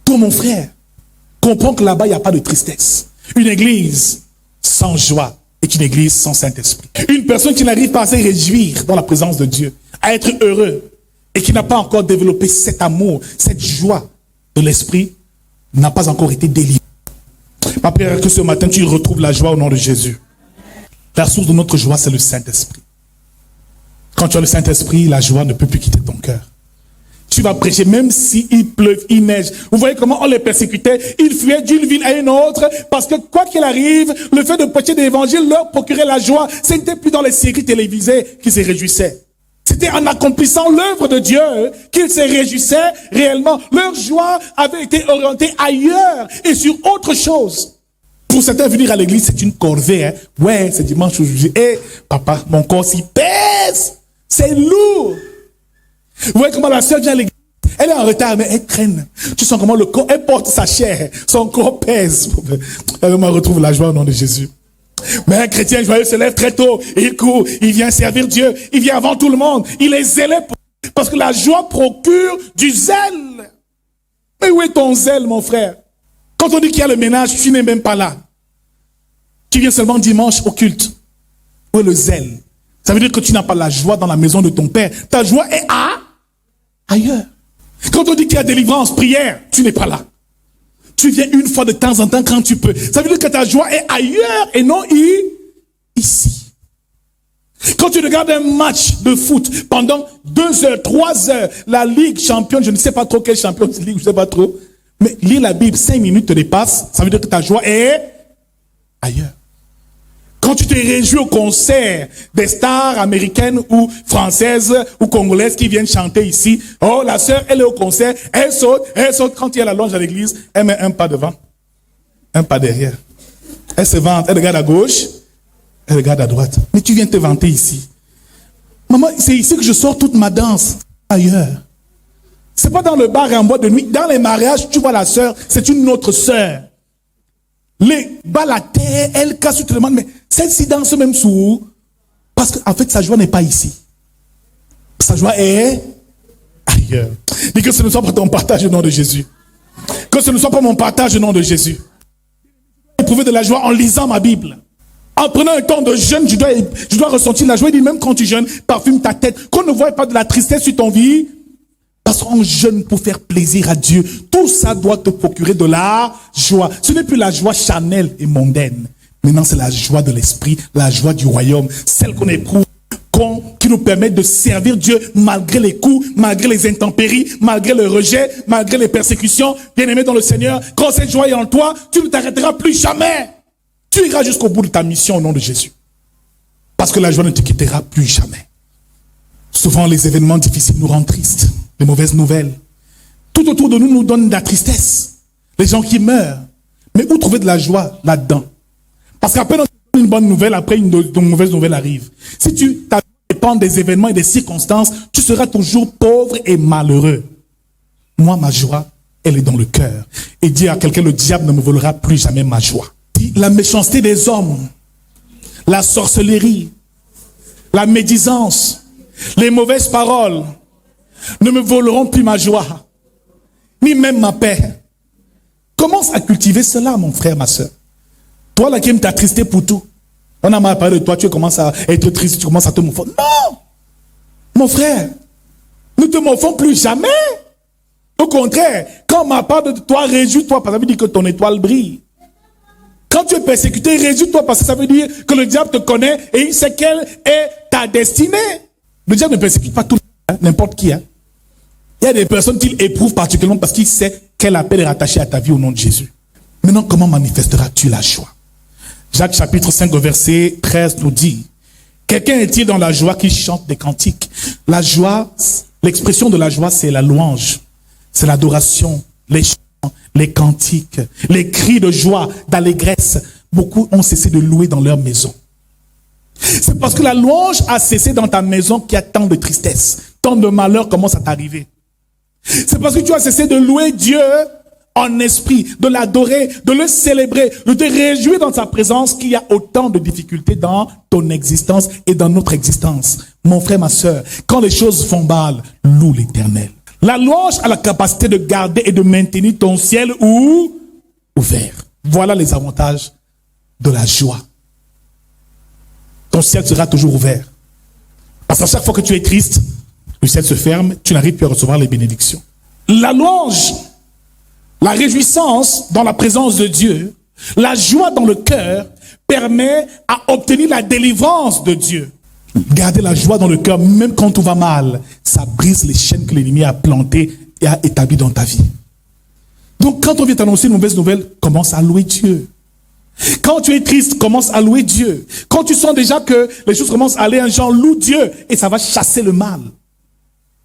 Speaker 1: Toi, mon frère, comprends que là-bas, il n'y a pas de tristesse. Une église sans joie est une église sans Saint-Esprit. Une personne qui n'arrive pas à se réjouir dans la présence de Dieu, à être heureux, et qui n'a pas encore développé cet amour, cette joie de l'Esprit, n'a pas encore été délivré. Ma prière est que ce matin, tu retrouves la joie au nom de Jésus. La source de notre joie, c'est le Saint-Esprit. Quand tu as le Saint-Esprit, la joie ne peut plus quitter ton cœur. Tu vas prêcher, même s'il pleuve, il neige. Vous voyez comment on les persécutait. Ils fuyaient d'une ville à une autre, parce que quoi qu'il arrive, le fait de prêcher de l'évangile leur procurait la joie. Ce n'était plus dans les séries télévisées qu'ils se réjouissaient. C'était en accomplissant l'œuvre de Dieu qu'ils se réjouissaient réellement. Leur joie avait été orientée ailleurs et sur autre chose. Pour certains, venir à l'église, c'est une corvée. Hein? Ouais, c'est dimanche où je dis, papa, mon corps s'y pèse. C'est lourd. Vous voyez comment la sœur vient à l'église, elle est en retard, mais elle traîne. Tu sens comment le corps, elle porte sa chair, son corps pèse. Elle me retrouve la joie au nom de Jésus. Mais un chrétien joyeux se lève très tôt, et il court, il vient servir Dieu, il vient avant tout le monde, il est zélé parce que la joie procure du zèle. Mais où est ton zèle, mon frère? Quand on dit qu'il y a le ménage, tu n'es même pas là. Tu viens seulement dimanche au culte. Où est le zèle? Ça veut dire que tu n'as pas la joie dans la maison de ton père. Ta joie est ailleurs. Quand on dit qu'il y a délivrance, prière, tu n'es pas là. Tu viens une fois de temps en temps quand tu peux. Ça veut dire que ta joie est ailleurs et non ici. Quand tu regardes un match de foot pendant 2 heures, 3 heures, la Ligue championne, je ne sais pas trop quelle championne Ligue, je ne sais pas trop, mais lire la Bible 5 minutes te dépasse, ça veut dire que ta joie est ailleurs. Quand tu te réjouis au concert des stars américaines ou françaises ou congolaises qui viennent chanter ici, oh, la sœur, elle est au concert, elle saute, quand il y a la longe à l'église, elle met un pas devant, un pas derrière. Elle se vante, elle regarde à gauche, elle regarde à droite. Mais tu viens te vanter ici. Maman, c'est ici que je sors toute ma danse. Ailleurs. C'est pas dans le bar et en boîte de nuit. Dans les mariages, tu vois la sœur, c'est une autre sœur. les bas la terre, elle casse, tu te demandes, mais celle-ci danse même sous. Parce qu'en fait, sa joie n'est pas ici. Sa joie est ailleurs. Dis que ce ne soit pas ton partage au nom de Jésus. Que ce ne soit pas mon partage au nom de Jésus. Éprouver de la joie en lisant ma Bible. En prenant un temps de jeûne, je dois ressentir la joie. Il dit, même quand tu jeûnes, parfume ta tête. Qu'on ne voit pas de la tristesse sur ton vie. Parce qu'on jeûne pour faire plaisir à Dieu. Tout ça doit te procurer de la joie. Ce n'est plus la joie charnelle et mondaine. Maintenant, c'est la joie de l'esprit, la joie du royaume. Celle qu'on éprouve, qui nous permet de servir Dieu malgré les coups, malgré les intempéries, malgré le rejet, malgré les persécutions. Bien-aimé dans le Seigneur, quand cette joie est en toi, tu ne t'arrêteras plus jamais. Tu iras jusqu'au bout de ta mission au nom de Jésus. Parce que la joie ne te quittera plus jamais. Souvent, les événements difficiles nous rendent tristes. Les mauvaises nouvelles. Tout autour de nous donnent de la tristesse. Les gens qui meurent. Mais où trouver de la joie là-dedans? Parce qu'après une bonne nouvelle, après une mauvaise nouvelle arrive. Si tu dépends des événements et des circonstances, tu seras toujours pauvre et malheureux. Moi, ma joie, elle est dans le cœur. Et dire à quelqu'un, le diable ne me volera plus jamais ma joie. La méchanceté des hommes, la sorcellerie, la médisance, les mauvaises paroles ne me voleront plus ma joie, ni même ma paix. Commence à cultiver cela, mon frère, ma soeur. Toi là qui aimes t'attrister pour tout. On a mal parlé de toi, tu commences à être triste, tu commences à te morfondre. Non! Mon frère, ne te morfons plus jamais. Au contraire, quand on m'a parlé de toi, réjouis-toi, parce que ça veut dire que ton étoile brille. Quand tu es persécuté, réjouis-toi, parce que ça veut dire que le diable te connaît et il sait quelle est ta destinée. Le diable ne persécute pas tout le monde, n'importe qui. Il y a des personnes qu'il éprouve particulièrement parce qu'il sait quel appel est rattaché à ta vie au nom de Jésus. Maintenant, comment manifesteras-tu la joie? Jacques chapitre 5, verset 13 nous dit, quelqu'un est-il dans la joie qui chante des cantiques? La joie, l'expression de la joie, c'est la louange, c'est l'adoration, les chants, les cantiques, les cris de joie, d'allégresse. Beaucoup ont cessé de louer dans leur maison. C'est parce que la louange a cessé dans ta maison qu'il y a tant de tristesse, tant de malheur commence à t'arriver. C'est parce que tu as cessé de louer Dieu en esprit, de l'adorer, de le célébrer, de te réjouir dans sa présence qu'il y a autant de difficultés dans ton existence et dans notre existence. Mon frère, ma soeur, quand les choses font mal, loue l'Éternel. La louange a la capacité de garder et de maintenir ton ciel ouvert. Voilà les avantages de la joie. Ton ciel sera toujours ouvert. Parce qu'à chaque fois que tu es triste, le ciel se ferme, tu n'arrives plus à recevoir les bénédictions. La louange, la réjouissance dans la présence de Dieu, la joie dans le cœur permet à obtenir la délivrance de Dieu. Garder la joie dans le cœur, même quand tout va mal, ça brise les chaînes que l'ennemi a plantées et a établies dans ta vie. Donc quand on vient t'annoncer une mauvaise nouvelle, commence à louer Dieu. Quand tu es triste, commence à louer Dieu. Quand tu sens déjà que les choses commencent à aller un genre, loue Dieu et ça va chasser le mal.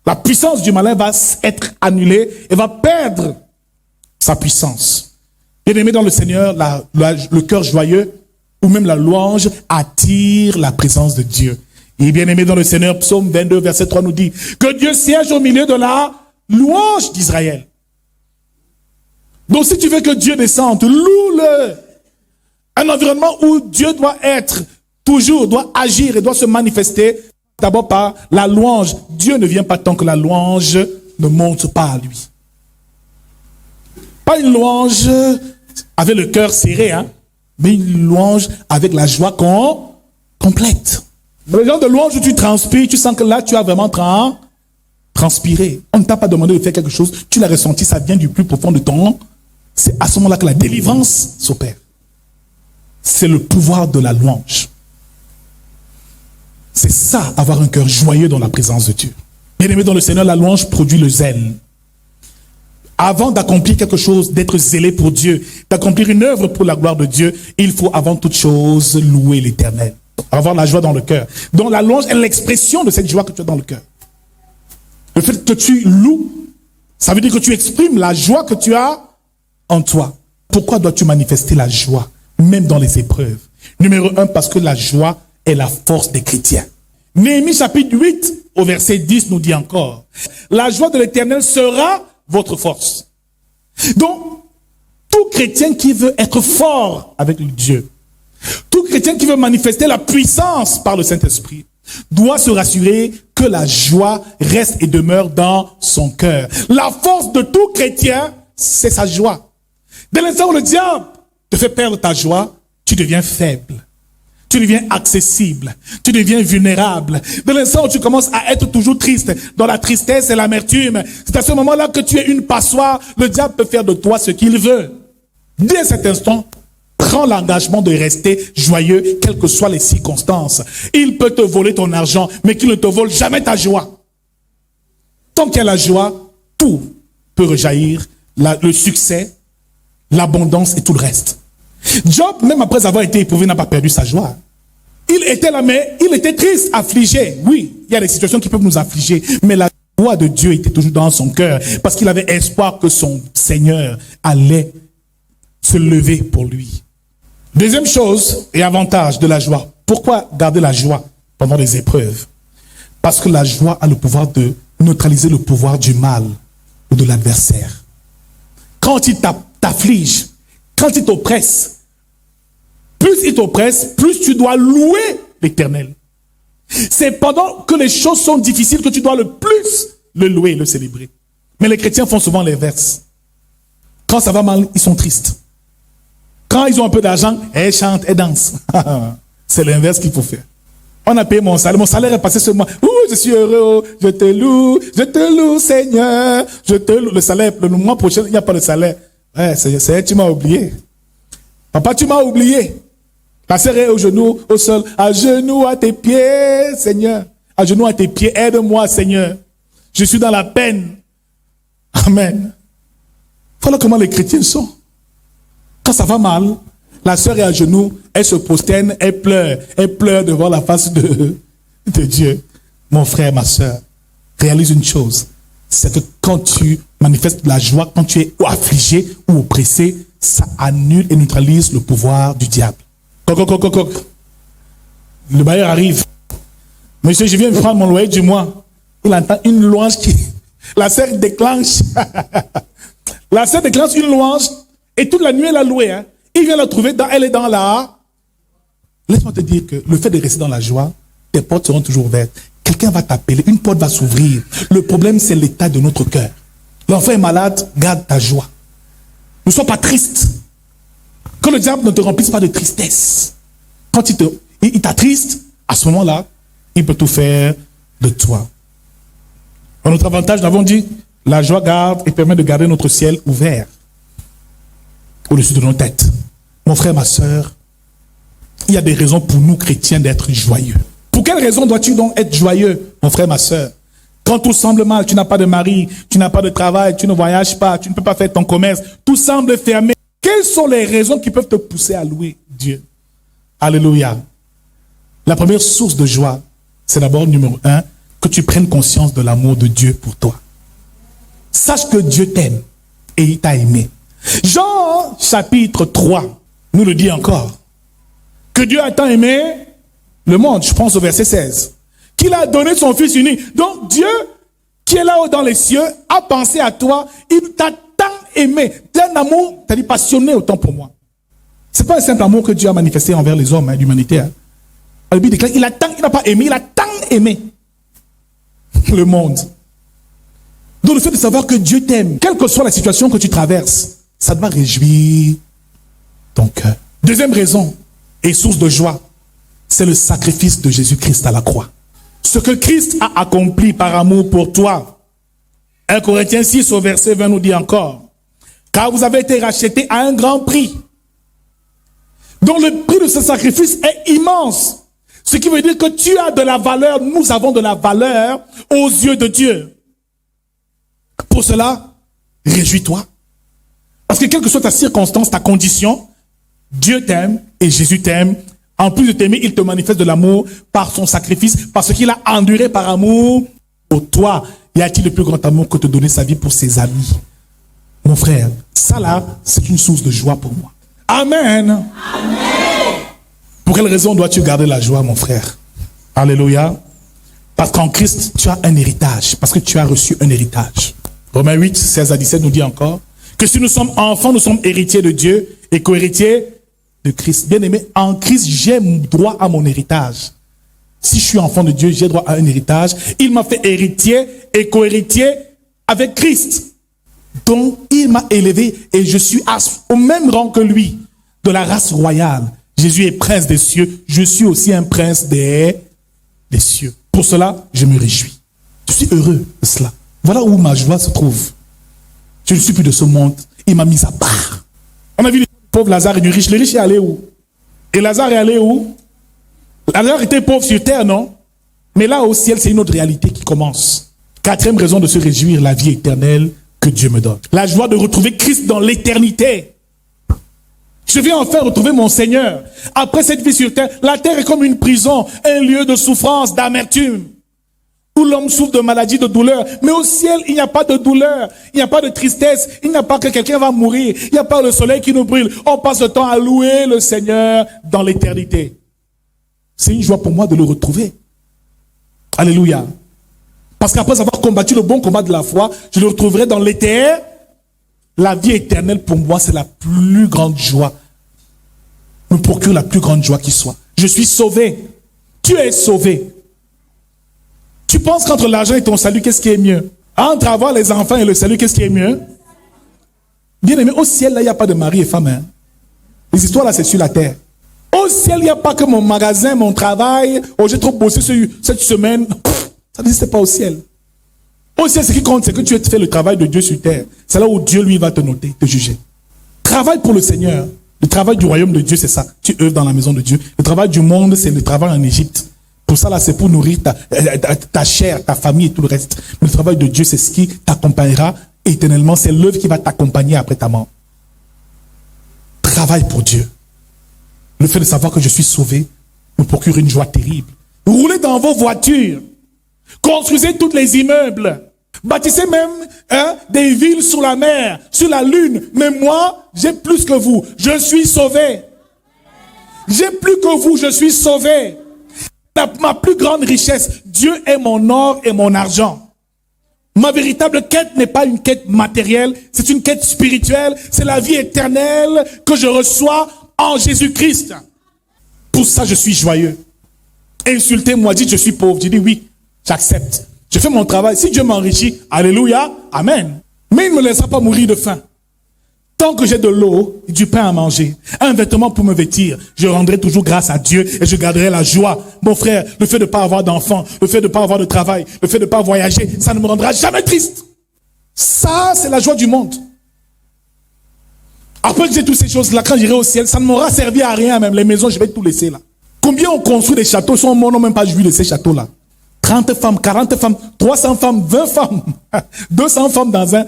Speaker 1: La puissance du malin va être annulée et va perdre sa puissance. Bien-aimé dans le Seigneur, le cœur joyeux ou même la louange attire la présence de Dieu. Et bien-aimé dans le Seigneur, Psaume 22, verset 3 nous dit que Dieu siège au milieu de la louange d'Israël. Donc si tu veux que Dieu descende, loue-le. Un environnement où Dieu doit être, toujours, doit agir et doit se manifester, d'abord par la louange. Dieu ne vient pas tant que la louange ne monte pas à lui. Pas une louange avec le cœur serré, mais une louange avec la joie complète. Le genre de louange où tu transpires, tu sens que là tu as vraiment transpiré. On ne t'a pas demandé de faire quelque chose, tu l'as ressenti, ça vient du plus profond de ton. C'est à ce moment-là que la délivrance s'opère. C'est le pouvoir de la louange. C'est ça, avoir un cœur joyeux dans la présence de Dieu. Bien-aimé dans le Seigneur, la louange produit le zèle. Avant d'accomplir quelque chose, d'être zélé pour Dieu, d'accomplir une œuvre pour la gloire de Dieu, il faut avant toute chose louer l'Éternel. Avoir la joie dans le cœur. Donc la louange est l'expression de cette joie que tu as dans le cœur. Le fait que tu loues, ça veut dire que tu exprimes la joie que tu as en toi. Pourquoi dois-tu manifester la joie, même dans les épreuves? Numéro 1, parce que la joie est la force des chrétiens. Néhémie chapitre 8, au verset 10, nous dit encore, la joie de l'Éternel sera votre force. Donc, Tout chrétien qui veut être fort avec Dieu, tout chrétien qui veut manifester la puissance par le Saint-Esprit, doit se rassurer que la joie reste et demeure dans son cœur. La force de tout chrétien, c'est sa joie. Dès l'instant où le diable te fait perdre ta joie, tu deviens faible. Tu deviens accessible. Tu deviens vulnérable. Dès l'instant où tu commences à être toujours triste, dans la tristesse et l'amertume, c'est à ce moment-là que tu es une passoire. Le diable peut faire de toi ce qu'il veut. Dès cet instant, prends l'engagement de rester joyeux, quelles que soient les circonstances. Il peut te voler ton argent, mais qu'il ne te vole jamais ta joie. Tant qu'il y a la joie, tout peut rejaillir, le succès, l'abondance et tout le reste. Job, même après avoir été éprouvé, n'a pas perdu sa joie. Il était là, mais il était triste, affligé. Oui, il y a des situations qui peuvent nous affliger, mais la joie de Dieu était toujours dans son cœur, parce qu'il avait espoir que son Seigneur allait se lever pour lui. Deuxième chose et avantage de la joie. Pourquoi garder la joie pendant les épreuves? Parce que la joie a le pouvoir de neutraliser le pouvoir du mal ou de l'adversaire. Quand il t'afflige, quand il t'oppresse, plus tu dois louer l'Éternel. C'est pendant que les choses sont difficiles que tu dois le plus le louer et le célébrer. Mais les chrétiens font souvent l'inverse. Quand ça va mal, ils sont tristes. Quand ils ont un peu d'argent, elles chantent, elles dansent. C'est l'inverse qu'il faut faire. On a payé mon salaire est passé ce mois. Ouh, je suis heureux, je te loue, Seigneur, je te loue. Le salaire, le mois prochain, il n'y a pas de salaire. Ouais, Seigneur, tu m'as oublié. Papa, tu m'as oublié. La sœur est au genou, au sol, à genoux à tes pieds, Seigneur. À genoux à tes pieds, aide-moi, Seigneur. Je suis dans la peine. Amen. Voilà comment les chrétiens sont. Quand ça va mal, la sœur est à genoux, elle se prosterne, elle pleure devant la face de Dieu. Mon frère, ma sœur, réalise une chose, c'est que quand tu manifestes de la joie, quand tu es affligé ou oppressé, ça annule et neutralise le pouvoir du diable. Coq. Le bailleur arrive. Monsieur, je viens prendre mon loyer du mois. Il entend une louange qui... La sœur déclenche. La sœur déclenche une louange et toute la nuit elle a loué. Hein. Il vient la trouver, elle est dans la... Laisse-moi te dire que le fait de rester dans la joie, tes portes seront toujours ouvertes. Quelqu'un va t'appeler, une porte va s'ouvrir. Le problème, c'est l'état de notre cœur. L'enfant est malade, garde ta joie. Ne sois pas triste. Que le diable ne te remplisse pas de tristesse. Quand il t'attriste, à ce moment-là, il peut tout faire de toi. En notre avantage, nous avons dit, la joie garde et permet de garder notre ciel ouvert au-dessus de nos têtes. Mon frère, ma soeur, il y a des raisons pour nous chrétiens d'être joyeux. Pour quelle raison dois-tu donc être joyeux, mon frère, ma soeur? Quand tout semble mal, tu n'as pas de mari, tu n'as pas de travail, tu ne voyages pas, tu ne peux pas faire ton commerce, tout semble fermé. Quelles sont les raisons qui peuvent te pousser à louer Dieu? Alléluia. La première source de joie, c'est d'abord, numéro 1, que tu prennes conscience de l'amour de Dieu pour toi. Sache que Dieu t'aime et il t'a aimé. Jean chapitre 3 nous le dit encore. Que Dieu a tant aimé le monde, je pense au verset 16. Qu'il a donné son Fils unique. Donc Dieu, qui est là-haut dans les cieux, a pensé à toi. Il t'a tant aimé. D'un amour, t'as dit passionné autant pour moi. C'est pas un simple amour que Dieu a manifesté envers les hommes, l'humanité. Hein. La Bible déclare, il n'a pas aimé, il a tant aimé le monde. Donc le fait de savoir que Dieu t'aime, quelle que soit la situation que tu traverses, ça doit réjouir ton cœur. Deuxième raison et source de joie, c'est le sacrifice de Jésus-Christ à la croix. Ce que Christ a accompli par amour pour toi. 1 Corinthiens 6 au verset 20 nous dit encore, car vous avez été rachetés à un grand prix. Donc le prix de ce sacrifice est immense. Ce qui veut dire que tu as de la valeur, nous avons de la valeur aux yeux de Dieu. Pour cela, réjouis-toi. Parce que quelle que soit ta circonstance, ta condition, Dieu t'aime et Jésus t'aime. En plus de t'aimer, il te manifeste de l'amour par son sacrifice, parce qu'il a enduré par amour pour toi. Y a-t-il le plus grand amour que de donner sa vie pour ses amis? Mon frère, ça là, c'est une source de joie pour moi. Amen. Amen. Pour quelle raison dois-tu garder la joie, mon frère? Alléluia. Parce qu'en Christ, tu as un héritage. Parce que tu as reçu un héritage. Romains 8, 16 à 17 nous dit encore Que si nous sommes enfants, nous sommes héritiers de Dieu et co-héritiers de Christ. Bien aimé, en Christ, j'ai droit à mon héritage. Si je suis enfant de Dieu, j'ai droit à un héritage. Il m'a fait héritier et co-héritier avec Christ. Donc, il m'a élevé et je suis au même rang que lui, de la race royale. Jésus est prince des cieux. Je suis aussi un prince des cieux. Pour cela, je me réjouis. Je suis heureux de cela. Voilà où ma joie se trouve. Je ne suis plus de ce monde. Il m'a mis à part. On a vu le pauvre Lazare et du riche. Le riche est allé où? Et Lazare est allé où? Lazare était pauvre sur terre, non? Mais là au ciel, c'est une autre réalité qui commence. Quatrième raison de se réjouir, la vie éternelle que Dieu me donne. La joie de retrouver Christ dans l'éternité. Je vais enfin retrouver mon Seigneur. Après cette vie sur terre, la terre est comme une prison, un lieu de souffrance, d'amertume, où l'homme souffre de maladies, de douleurs. Mais au ciel, il n'y a pas de douleur, il n'y a pas de tristesse, il n'y a pas que quelqu'un va mourir, il n'y a pas le soleil qui nous brûle. On passe le temps à louer le Seigneur dans l'éternité. C'est une joie pour moi de le retrouver. Alléluia. Parce qu'après avoir combattu le bon combat de la foi, je le retrouverai dans l'éternité. La vie éternelle, pour moi, c'est la plus grande joie. Me procure la plus grande joie qui soit. Je suis sauvé. Tu es sauvé. Tu penses qu'entre l'argent et ton salut, qu'est-ce qui est mieux? Entre avoir les enfants et le salut, qu'est-ce qui est mieux? Bien aimé, au ciel, là, il n'y a pas de mari et femme. Hein? Les histoires, là, c'est sur la terre. Au ciel, il n'y a pas que mon magasin, mon travail. Oh, j'ai trop bossé cette semaine. Ça n'existe pas au ciel. Au ciel, ce qui compte, c'est que tu as fait le travail de Dieu sur terre. C'est là où Dieu, lui, va te noter, te juger. Travail pour le Seigneur. Le travail du royaume de Dieu, c'est ça. Tu œuvres dans la maison de Dieu. Le travail du monde, c'est le travail en Égypte. Pour ça, là, c'est pour nourrir ta chair, ta famille et tout le reste. Mais le travail de Dieu, c'est ce qui t'accompagnera éternellement. C'est l'œuvre qui va t'accompagner après ta mort. Travail pour Dieu. Le fait de savoir que je suis sauvé me procure une joie terrible. Roulez dans vos voitures. Construisez tous les immeubles. Bâtissez même des villes sur la mer, sur la lune. Mais moi, j'ai plus que vous. Je suis sauvé. J'ai plus que vous, je suis sauvé. Ma plus grande richesse, Dieu est mon or et mon argent. Ma véritable quête n'est pas une quête matérielle, c'est une quête spirituelle. C'est la vie éternelle que je reçois en Jésus-Christ. Pour ça, je suis joyeux. Insultez-moi, dites je suis pauvre. Je dis oui. J'accepte. Je fais mon travail. Si Dieu m'enrichit, alléluia, amen. Mais il ne me laissera pas mourir de faim. Tant que j'ai de l'eau et du pain à manger, un vêtement pour me vêtir, je rendrai toujours grâce à Dieu et je garderai la joie. Mon frère, le fait de ne pas avoir d'enfants, le fait de ne pas avoir de travail, le fait de ne pas voyager, ça ne me rendra jamais triste. Ça, c'est la joie du monde. Après que j'ai toutes ces choses-là, quand j'irai au ciel, ça ne m'aura servi à rien même. Les maisons, je vais tout laisser là. Combien on construit des châteaux, son monde n'a même pas joué de ces châteaux-là. 30 femmes, 40 femmes, 300 femmes, 20 femmes, 200 femmes dans un...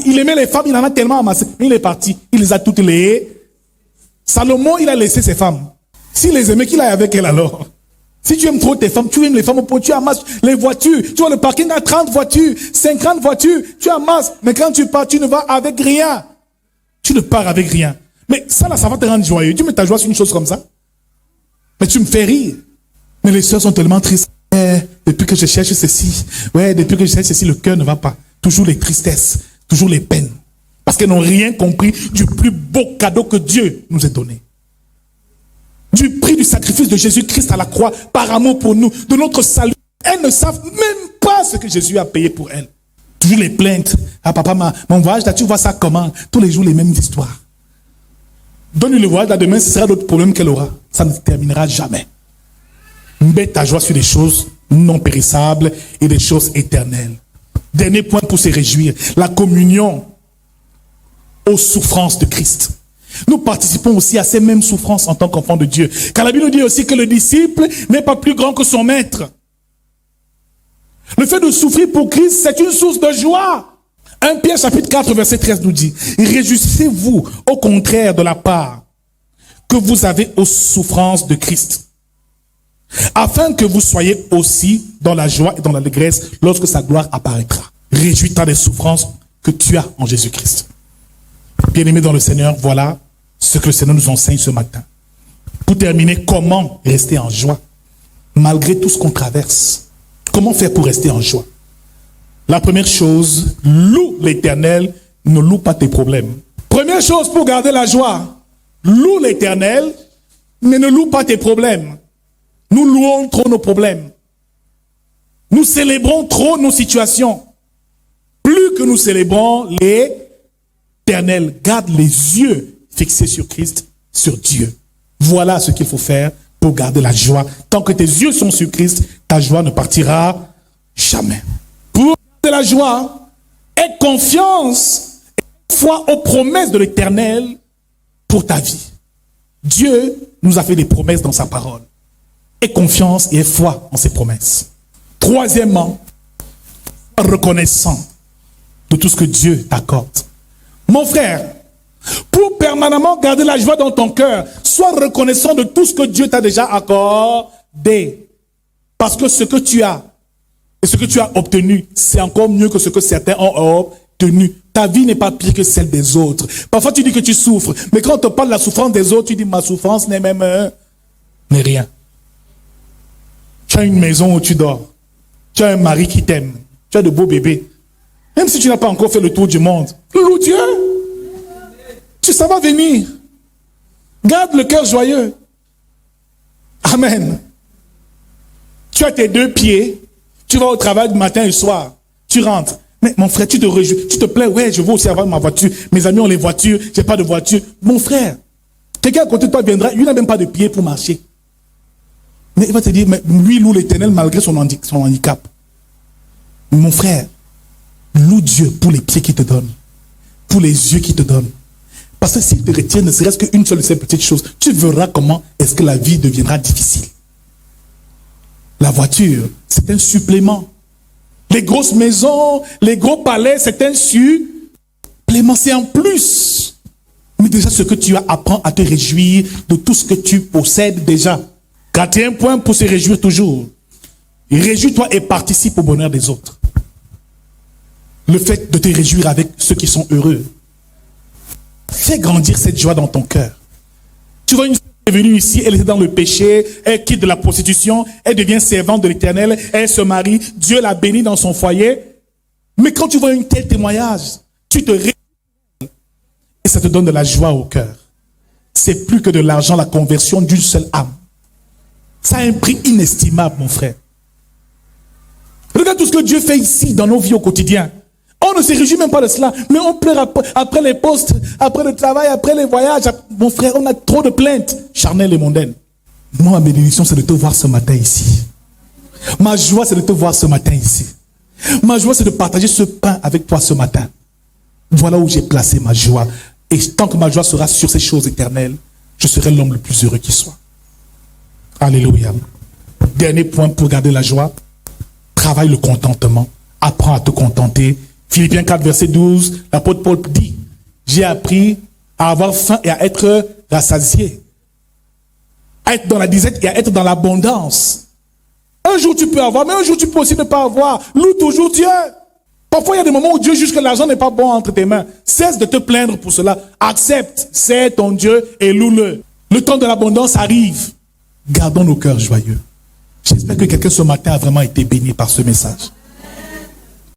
Speaker 1: Il aimait les femmes, il en a tellement amassé. Mais il est parti, il les a toutes les... Salomon, il a laissé ses femmes. S'il les aimait, qu'il aille avec elle alors. Si tu aimes trop tes femmes, tu aimes les femmes, tu amasses les voitures. Tu vois le parking a 30 voitures, 50 voitures, tu amasses. Mais quand tu pars, tu ne vas avec rien. Tu ne pars avec rien. Mais ça là, ça va te rendre joyeux. Tu mets ta joie sur une chose comme ça. Mais tu me fais rire. Mais les sœurs sont tellement tristes. Depuis que je cherche ceci, depuis que je cherche ceci, le cœur ne va pas. Toujours les tristesses, toujours les peines. Parce qu'elles n'ont rien compris du plus beau cadeau que Dieu nous a donné. Du prix du sacrifice de Jésus-Christ à la croix, par amour pour nous, de notre salut. Elles ne savent même pas ce que Jésus a payé pour elles. Toujours les plaintes. Ah papa, mon voyage là, tu vois ça comment? Tous les jours les mêmes histoires. Donne-lui le voyage là, demain, ce sera d'autres problèmes qu'elle aura. Ça ne terminera jamais. Mets ta joie sur des choses non périssables et des choses éternelles. Dernier point pour se réjouir, la communion aux souffrances de Christ. Nous participons aussi à ces mêmes souffrances en tant qu'enfants de Dieu. Car la Bible nous dit aussi que le disciple n'est pas plus grand que son maître. Le fait de souffrir pour Christ, c'est une source de joie. 1 Pierre chapitre 4 verset 13 nous dit, réjouissez-vous au contraire de la part que vous avez aux souffrances de Christ, afin que vous soyez aussi dans la joie et dans l'allégresse lorsque sa gloire apparaîtra. Réjouis-toi des souffrances que tu as en Jésus-Christ. Bien-aimés dans le Seigneur, voilà ce que le Seigneur nous enseigne ce matin. Pour terminer, comment rester en joie malgré tout ce qu'on traverse? Comment faire pour rester en joie? La première chose, loue l'Éternel Ne loue pas tes problèmes. Première chose pour garder la joie, loue l'Éternel, mais ne loue pas tes problèmes. Nous louons trop nos problèmes. Nous célébrons trop nos situations. Plus que nous célébrons l'Éternel, garde les yeux fixés sur Christ, sur Dieu. Voilà ce qu'il faut faire pour garder la joie. Tant que tes yeux sont sur Christ, ta joie ne partira jamais. Pour garder la joie, aie confiance et foi aux promesses de l'Éternel pour ta vie. Dieu nous a fait des promesses dans sa parole. Aie confiance et aie foi en ses promesses. Troisièmement, reconnaissant de tout ce que Dieu t'accorde. Mon frère, pour permanemment garder la joie dans ton cœur, sois reconnaissant de tout ce que Dieu t'a déjà accordé. Parce que ce que tu as et ce que tu as obtenu, c'est encore mieux que ce que certains ont obtenu. Ta vie n'est pas pire que celle des autres. Parfois tu dis que tu souffres, mais quand on te parle de la souffrance des autres, tu dis ma souffrance n'est même n'est rien. Tu as une maison où tu dors. Tu as un mari qui t'aime. Tu as de beaux bébés. Même si tu n'as pas encore fait le tour du monde, loue Dieu. Ça va venir. Garde le cœur joyeux. Amen. Tu as tes deux pieds. Tu vas au travail du matin et du soir. Tu rentres. Mais mon frère, tu te réjouis. Tu te plains. Ouais, je veux aussi avoir ma voiture. Mes amis ont les voitures. J'ai pas de voiture. Mon frère, quelqu'un à côté de toi viendra. Lui n'a même pas de pieds pour marcher. Mais il va te dire, mais lui loue l'Éternel malgré son handicap. Mon frère, loue Dieu pour les pieds qu'il te donne. Pour les yeux qu'il te donne. Parce que s'il te retient ne serait-ce qu'une seule de ces petites choses, tu verras comment est-ce que la vie deviendra difficile. La voiture, c'est un supplément. Les grosses maisons, les gros palais, c'est un supplément, c'est en plus. Mais déjà ce que tu as, apprends à te réjouir de tout ce que tu possèdes déjà. Quatrième point pour se réjouir toujours. Réjouis-toi et participe au bonheur des autres. Le fait de te réjouir avec ceux qui sont heureux. Fais grandir cette joie dans ton cœur. Tu vois une femme qui est venue ici, elle était dans le péché, elle quitte de la prostitution, elle devient servante de l'Éternel, elle se marie, Dieu l'a bénie dans son foyer. Mais quand tu vois un tel témoignage, tu te réjouis et ça te donne de la joie au cœur. C'est plus que de l'argent, la conversion d'une seule âme. Ça a un prix inestimable, mon frère. Regarde tout ce que Dieu fait ici dans nos vies au quotidien. On ne se réjouit même pas de cela, mais on pleure après les postes, après le travail, après les voyages. Mon frère, on a trop de plaintes charnelles et mondaines. Moi, ma bénédiction, c'est de te voir ce matin ici. Ma joie, c'est de te voir ce matin ici. Ma joie, c'est de partager ce pain avec toi ce matin. Voilà où j'ai placé ma joie. Et tant que ma joie sera sur ces choses éternelles, je serai l'homme le plus heureux qui soit. Alléluia. Dernier point pour garder la joie. Travaille le contentement. Apprends à te contenter. Philippiens 4, verset 12, l'apôtre Paul dit, j'ai appris à avoir faim et à être rassasié. À être dans la disette et à être dans l'abondance. Un jour tu peux avoir, mais un jour tu peux aussi ne pas avoir. Loue toujours Dieu. Parfois il y a des moments où Dieu juge que l'argent n'est pas bon entre tes mains. Cesse de te plaindre pour cela. Accepte, c'est ton Dieu et loue-le. Le temps de l'abondance arrive. Gardons nos cœurs joyeux. J'espère que quelqu'un ce matin a vraiment été béni par ce message.